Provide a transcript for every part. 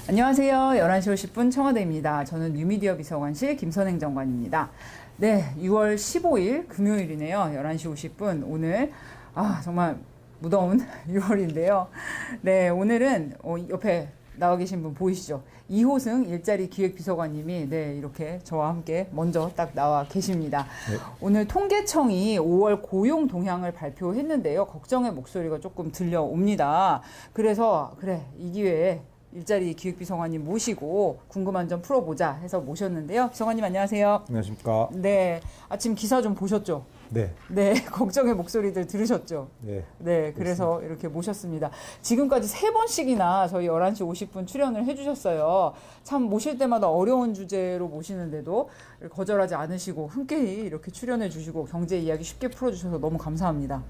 안녕하세요. 11시 50분 청와대입니다. 저는 뉴미디어 비서관실 김선행 정관입니다. 네, 6월 15일 금요일이네요. 11시 50분. 오늘, 정말 무더운 6월인데요. 네, 오늘은, 옆에 나와 계신 분 보이시죠? 이호승 일자리 기획비서관님이 이렇게 저와 함께 먼저 딱 나와 계십니다. 네. 오늘 통계청이 5월 고용 동향을 발표했는데요. 걱정의 목소리가 조금 들려옵니다. 그래서 이 기회에 일자리 기획비서관님 모시고 궁금한 점 풀어보자 해서 모셨는데요. 비서관님 안녕하세요. 안녕하십니까. 네, 아침 기사 좀 보셨죠? 네. 네, 걱정의 목소리들 들으셨죠? 네. 네, 그래서 이렇게 모셨습니다. 지금까지 3번씩이나 저희 11시 50분 출연을 해주셨어요. 참 모실 때마다 어려운 주제로 모시는데도 거절하지 않으시고 흔쾌히 이렇게 출연해 주시고 경제 이야기 쉽게 풀어주셔서 너무 감사합니다.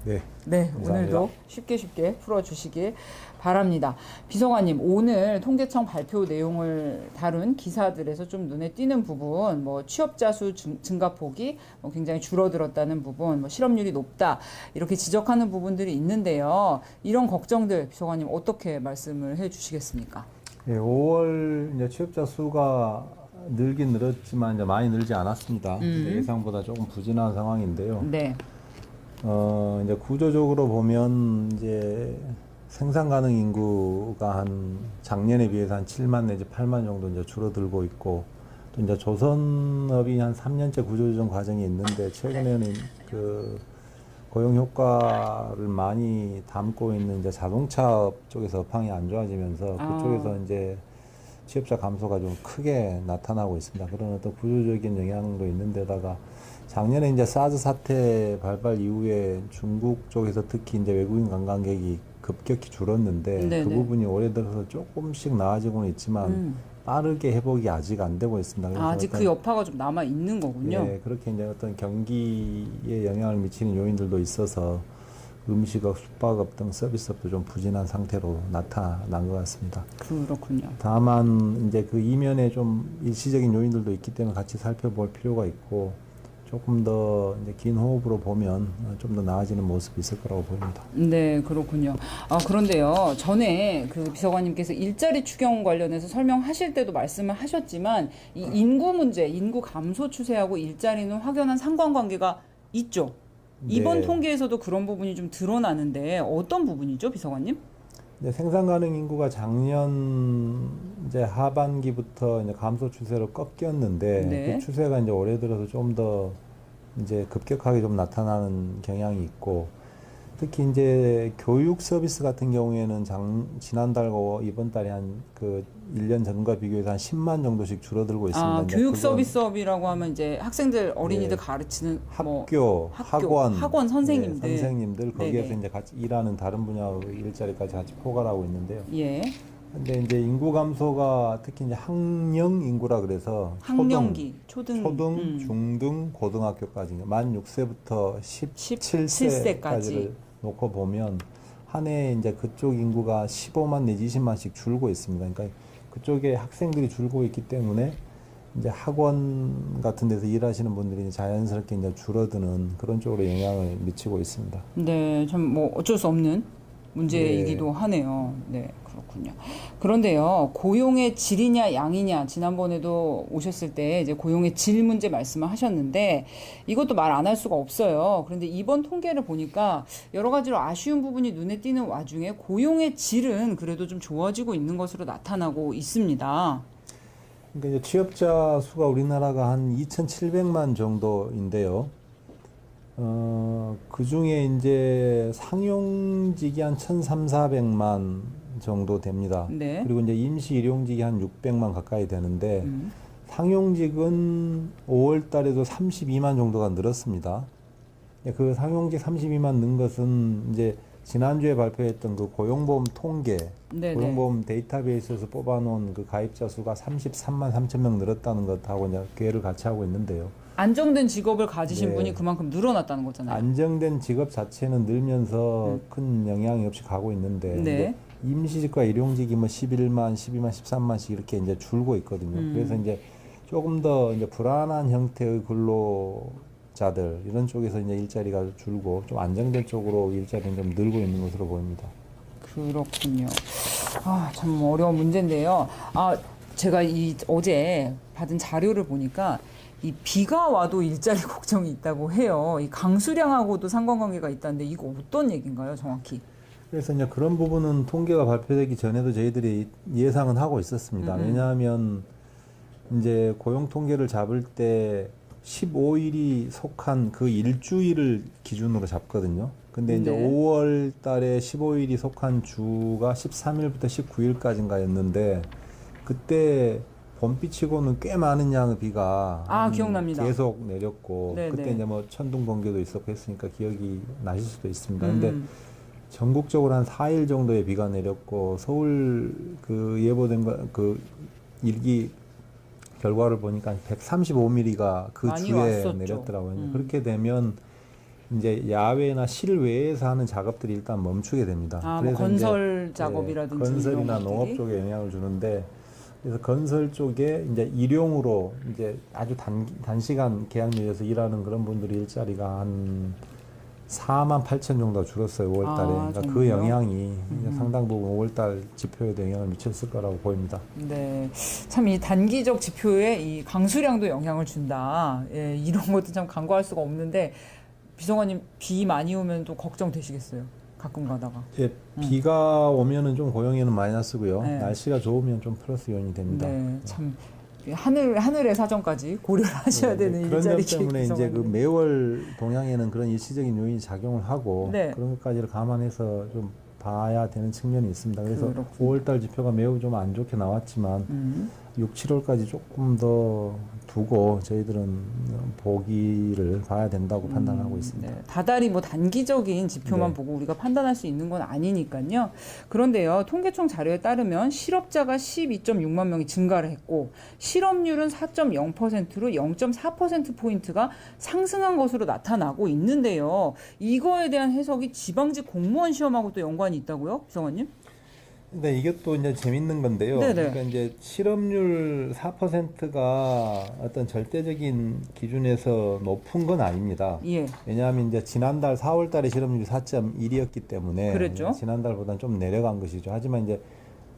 네. 네, 감사합니다. 오늘도 쉽게 풀어주시길 바랍니다. 비서관님, 오늘 통계청 발표 내용을 다룬 기사들에서 좀 눈에 띄는 부분, 취업자 수 증가폭이 굉장히 줄어들었다는 부분, 실업률이 높다, 이렇게 지적하는 부분들이 있는데요. 이런 걱정들, 비서관님 어떻게 말씀을 해 주시겠습니까? 네, 5월 이제 취업자 수가 늘긴 늘었지만 이제 많이 늘지 않았습니다. 예상보다 조금 부진한 상황인데요. 네. 이제 구조적으로 보면 이제 생산 가능 인구가 한 작년에 비해서 한 7만 내지 8만 정도 이제 줄어들고 있고, 또 이제 조선업이 한 3년째 구조조정 과정이 있는데 최근에는 그 고용 효과를 많이 담고 있는 이제 자동차업 쪽에서 업황이 안 좋아지면서 그쪽에서 이제 취업자 감소가 좀 크게 나타나고 있습니다. 그런 어떤 구조적인 영향도 있는데다가 작년에 이제 사드 사태 발발 이후에 중국 쪽에서 특히 이제 외국인 관광객이 급격히 줄었는데 네네. 그 부분이 올해 들어서 조금씩 나아지고는 있지만 빠르게 회복이 아직 안 되고 있습니다. 그래서 아직 그 여파가 좀 남아 있는 거군요. 네, 그렇게 이제 어떤 경기에 영향을 미치는 요인들도 있어서 음식업, 숙박업 등 서비스업도 좀 부진한 상태로 나타난 것 같습니다. 그렇군요. 다만 이제 그 이면에 좀 일시적인 요인들도 있기 때문에 같이 살펴볼 필요가 있고, 조금 더 이제 긴 호흡으로 보면 좀 더 나아지는 모습이 있을 거라고 보입니다. 네, 그렇군요. 그런데요, 전에 그 비서관님께서 일자리 추경 관련해서 설명하실 때도 말씀을 하셨지만, 이 인구 문제, 인구 감소 추세하고 일자리는 확연한 상관관계가 있죠. 이번 네. 통계에서도 그런 부분이 좀 드러나는데, 어떤 부분이죠, 비서관님? 이제 생산 가능 인구가 작년 이제 하반기부터 이제 감소 추세로 꺾였는데, 네. 그 추세가 이제 올해 들어서 좀 더 이제 급격하게 좀 나타나는 경향이 있고, 특히 이제 교육 서비스 같은 경우에는 지난달과 이번 달에 한 그 1년 전과 비교해서 한 10만 정도씩 줄어들고 있습니다. 교육 서비스업이라고 하면 이제 학생들, 어린이들 가르치는 학원 선생님들. 네, 선생님들 거기에서 네네. 이제 같이 일하는 다른 분야의 일자리까지 같이 포괄하고 있는데요. 예. 근데 이제 인구 감소가 특히 이제 학령 인구라 그래서 학령기, 초등, 중등, 고등학교까지 만 6세부터 17세까지를 놓고 보면 한 해에 이제 그쪽 인구가 15만 내지 20만씩 줄고 있습니다. 그러니까 그쪽에 학생들이 줄고 있기 때문에 이제 학원 같은 데서 일하시는 분들이 자연스럽게 이제 줄어드는 그런 쪽으로 영향을 미치고 있습니다. 네, 참 어쩔 수 없는 문제이기도 하네요. 네, 그렇군요. 그런데요, 고용의 질이냐 양이냐, 지난번에도 오셨을 때 이제 고용의 질 문제 말씀을 하셨는데, 이것도 말 안 할 수가 없어요. 그런데 이번 통계를 보니까 여러 가지로 아쉬운 부분이 눈에 띄는 와중에 고용의 질은 그래도 좀 좋아지고 있는 것으로 나타나고 있습니다. 그러니까 이제 취업자 수가 우리나라가 한 2,700만 정도인데요. 그 중에 이제 상용직이 한 1,300~1,400만 정도 됩니다. 네. 그리고 이제 임시 일용직이 한 600만 가까이 되는데, 상용직은 5월 달에도 32만 정도가 늘었습니다. 그 상용직 32만 는 것은 이제 지난주에 발표했던 그 고용보험 통계, 네네. 고용보험 데이터베이스에서 뽑아놓은 그 가입자 수가 33만 3천 명 늘었다는 것하고 이제 궤를 같이 하고 있는데요. 안정된 직업을 가지신 네. 분이 그만큼 늘어났다는 거잖아요. 안정된 직업 자체는 늘면서 큰 영향이 없이 가고 있는데, 네. 임시직과 일용직이 뭐 11만, 12만, 13만씩 이렇게 이제 줄고 있거든요. 그래서 이제 조금 더 이제 불안한 형태의 근로자들 이런 쪽에서 이제 일자리가 줄고 좀 안정된 쪽으로 일자리는 좀 늘고 있는 것으로 보입니다. 그렇군요. 참 어려운 문제인데요. 제가 어제 받은 자료를 보니까 이 비가 와도 일자리 걱정이 있다고 해요. 이 강수량하고도 상관관계가 있다는데 이거 어떤 얘기인가요, 정확히? 그래서 이제 그런 부분은 통계가 발표되기 전에도 저희들이 예상은 하고 있었습니다. 왜냐하면 이제 고용 통계를 잡을 때 15일이 속한 그 일주일을 기준으로 잡거든요. 근데 이제 네. 5월 달에 15일이 속한 주가 13일부터 19일까지인가였는데 그때 봄비치고는 꽤 많은 양의 비가 기억납니다. 계속 내렸고 네네. 그때 이제 뭐 천둥 번개도 있었고 했으니까 기억이 나실 수도 있습니다. 근데 전국적으로 한 4일 정도의 비가 내렸고 서울 그 예보된 그 일기 결과를 보니까 135mm가 그 많이 주에 왔었죠. 내렸더라고요. 그렇게 되면 이제 야외나 실외에서 하는 작업들이 일단 멈추게 됩니다. 뭐 건설 이제, 작업이라든지 건설이나 이런 농업 것들이? 쪽에 영향을 주는데 그래서 건설 쪽에 이제 일용으로 이제 아주 단시간 계약 맺어서 일하는 그런 분들이 일자리가 한 4만 8천 정도 줄었어요, 5월 달에. 그러니까 그 정말요? 영향이 이제 상당 부분 5월 달 지표에도 영향을 미쳤을 거라고 보입니다. 네. 참 이 단기적 지표에 이 강수량도 영향을 준다. 예, 이런 것도 참 간과할 수가 없는데 비서관님 비 많이 오면 또 걱정되시겠어요. 가끔 가다가. 예, 비가 오면은 좀 고용에는 마이너스고요. 네. 날씨가 좋으면 좀 플러스 요인이 됩니다. 네. 참 하늘의 사정까지 고려를 하셔야 되는 그런 일자리 점 때문에 기획 이제 그 비서관님. 매월 동향에는 그런 일시적인 요인이 작용을 하고 네. 그런 것까지를 감안해서 좀 봐야 되는 측면이 있습니다. 그래서 그렇군요. 5월달 지표가 매우 좀 안 좋게 나왔지만 6, 7월까지 조금 더 두고 저희들은 보기를 봐야 된다고 판단하고 있습니다. 네, 다달이 뭐 단기적인 지표만 네. 보고 우리가 판단할 수 있는 건 아니니까요. 그런데요, 통계청 자료에 따르면 실업자가 12.6만 명이 증가를 했고 실업률은 4.0%로 0.4%포인트가 상승한 것으로 나타나고 있는데요. 이거에 대한 해석이 지방직 공무원 시험하고 또 연관이 있다고요, 비서관님? 근데 이게 또 이제 재밌는 건데요. 네네. 그러니까 이제 실업률 4%가 어떤 절대적인 기준에서 높은 건 아닙니다. 예. 왜냐하면 이제 지난달 4월 달에 실업률이 4.1이었기 때문에 그랬죠. 지난달보다는 좀 내려간 것이죠. 하지만 이제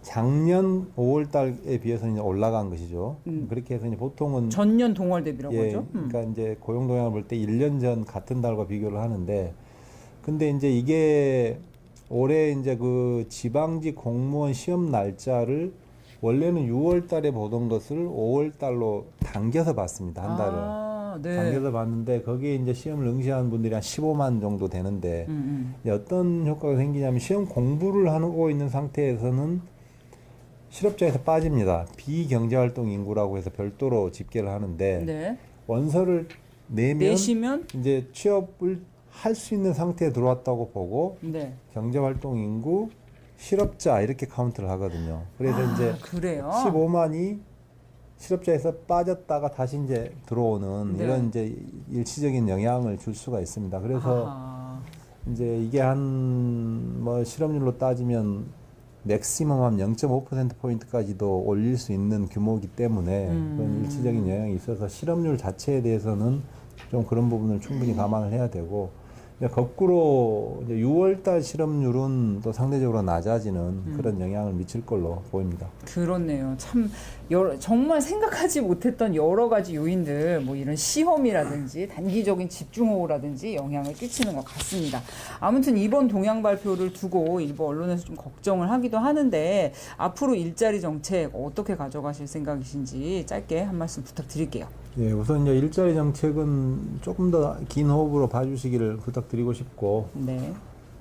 작년 5월 달에 비해서는 이제 올라간 것이죠. 그렇게 해서 이제 보통은 전년 동월 대비라고 예, 하죠. 그러니까 이제 고용 동향을 볼 때 1년 전 같은 달과 비교를 하는데 근데 이제 이게 올해 이제 그 지방직 공무원 시험 날짜를 원래는 6월 달에 보던 것을 5월 달로 당겨서 봤습니다. 한 달을. 네. 당겨서 봤는데 거기에 이제 시험을 응시한 분들이 한 15만 정도 되는데 이제 어떤 효과가 생기냐면 시험 공부를 하고 있는 상태에서는 실업자에서 빠집니다. 비경제활동 인구라고 해서 별도로 집계를 하는데 네. 원서를 내시면 이제 취업을 할 수 있는 상태에 들어왔다고 보고 네. 경제활동 인구, 실업자 이렇게 카운트를 하거든요. 그래서 이제 그래요. 15만이 실업자에서 빠졌다가 다시 이제 들어오는 네. 이런 이제 일시적인 영향을 줄 수가 있습니다. 그래서 아하. 이제 이게 한 뭐 실업률로 따지면 맥시멈 한 0.5%포인트까지도 올릴 수 있는 규모이기 때문에 그런 일시적인 영향이 있어서 실업률 자체에 대해서는 좀 그런 부분을 충분히 감안을 해야 되고 거꾸로 이제 6월달 실업률은 또 상대적으로 낮아지는 그런 영향을 미칠 걸로 보입니다. 그렇네요. 참 정말 생각하지 못했던 여러 가지 요인들, 뭐 이런 시험이라든지 단기적인 집중호우라든지 영향을 끼치는 것 같습니다. 아무튼 이번 동향 발표를 두고 일부 언론에서 좀 걱정을 하기도 하는데 앞으로 일자리 정책 어떻게 가져가실 생각이신지 짧게 한 말씀 부탁드릴게요. 예, 우선 이제 일자리 정책은 조금 더 긴 호흡으로 봐주시기를 부탁드리고 싶고, 네.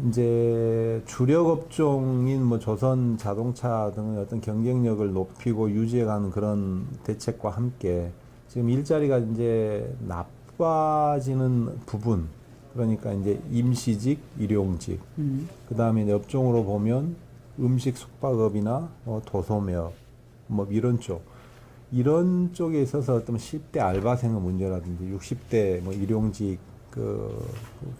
이제 주력 업종인 뭐 조선 자동차 등의 어떤 경쟁력을 높이고 유지해가는 그런 대책과 함께 지금 일자리가 이제 나빠지는 부분, 그러니까 이제 임시직, 일용직, 그 다음에 이제 업종으로 보면 음식 숙박업이나 도소매업, 뭐 이런 쪽. 이런 쪽에 있어서 어떤 10대 알바생의 문제라든지 60대 뭐 일용직 그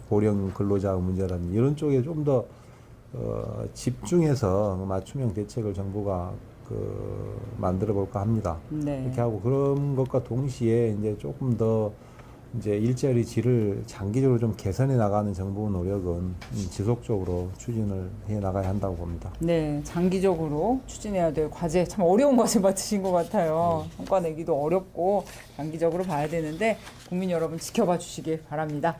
고령 근로자 문제라든지 이런 쪽에 좀 더 집중해서 맞춤형 대책을 정부가 만들어 볼까 합니다. 네. 이렇게 하고 그런 것과 동시에 이제 조금 더 이제 일자리 질을 장기적으로 좀 개선해 나가는 정부 노력은 지속적으로 추진을 해 나가야 한다고 봅니다. 네, 장기적으로 추진해야 될 과제, 참 어려운 과제 맡으신 것 같아요. 성과 내기도 어렵고 장기적으로 봐야 되는데 국민 여러분 지켜봐 주시길 바랍니다.